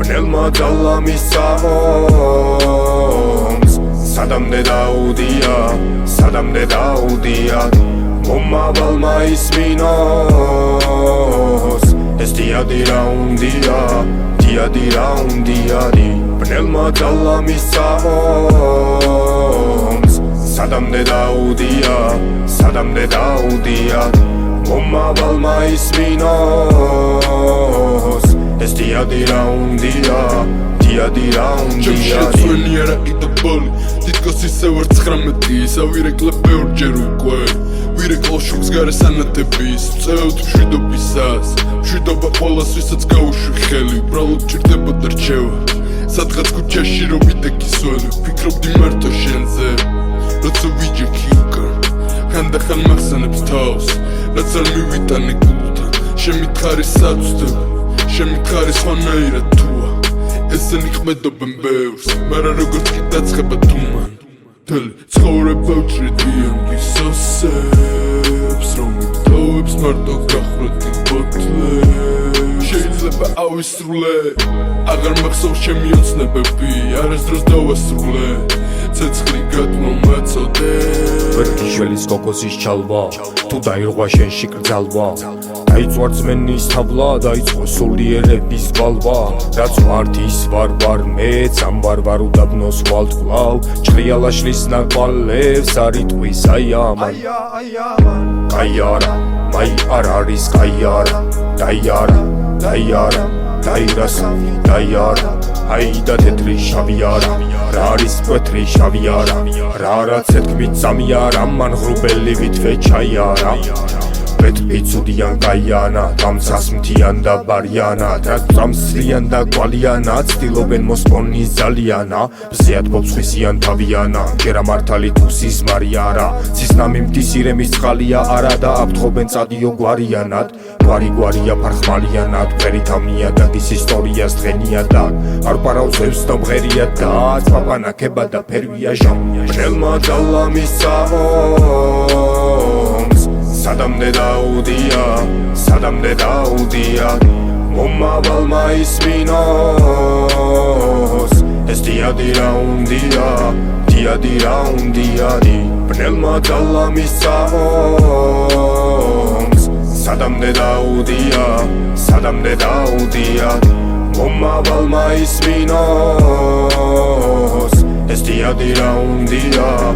Bnelma dalla missaons Sadamde daudia Momma balma isminos Es dia di raundia Bnelma dalla missaons Sadamde daudia Momma balma isminos Es dia di raundia Ჩემშეცვენი არა კიდე ბოლი თითქოს ისე ვარ 19 ისა ვირეკლებ ბევრჯერ უკვე ვირეკლავ შუქს გარე სანათების წევთ მშვიდობისას მშვიდობა ყველას ვისაც გაუშვი ხელი უბრალოდ ჭირდებოდა რჩევა სადღაც ქუჩაში რომ ვიდექისველი ვფიქრობდი მარტო შენზე როცა ვიჯექი უკან ხანდახან მახსენებს თავს რაც არ მივიტანე გულთან შემითხარი საცდებ შემითხარი სხვანაირად თუა ესენი ხმედობენ ბევრს მაგრამ როგორც კი დაცხება თუმან მთელი ცხოვრება ვჭრიდიან გისოსებს რომ მიტოვებს მარტო გახრეთი ბოთლებს შეიძლება ავისრულე აღარ მახსოვს ჩემი ოცნებები არასდროს დავასრულე ცეცხლი გათმო მაწოდე ვერკიშველის კოკოსის ჩალვა თუ დაირღვა შენში კრძალვა დაიწვა რწმენის თაბლა დაიწყო სულიერების გვალვა რაც ვართ ის ვარ მეც ამ ვარ უდაბნოს ვალთ კვლავ ჭრიალა შლის ნაკვალევს არიტყვის აიამან მაი არ არის კაიარა დაირასა აიდა თეთრი შავიარა რა არის მკვეთრი შავიარა რა რაც ეთქმით წამიარა მან ღრუბელი ვითვე ჩაიარა Betpitsudიან kaiana, tamsas mtian da bariana Trak tamslian da qualiana, ctiloben mosponi zaliana Bzeat popsxisian taviana, gera martali tusis mariara Cisnami mtisiremis txalia arada, abtxoben tsadio guarianat Guari-guaria parxmalianat, veritamnia da dis historias dreniadat Arparaus evsto mgheriadat, papana keba da pervia jamia Bnelma dalla missaons Sadamde daudia Momma balma isminos Es dia di raundia Bnelma dalla missaons Sadamde daudia Momma balma isminos Es dia di raundia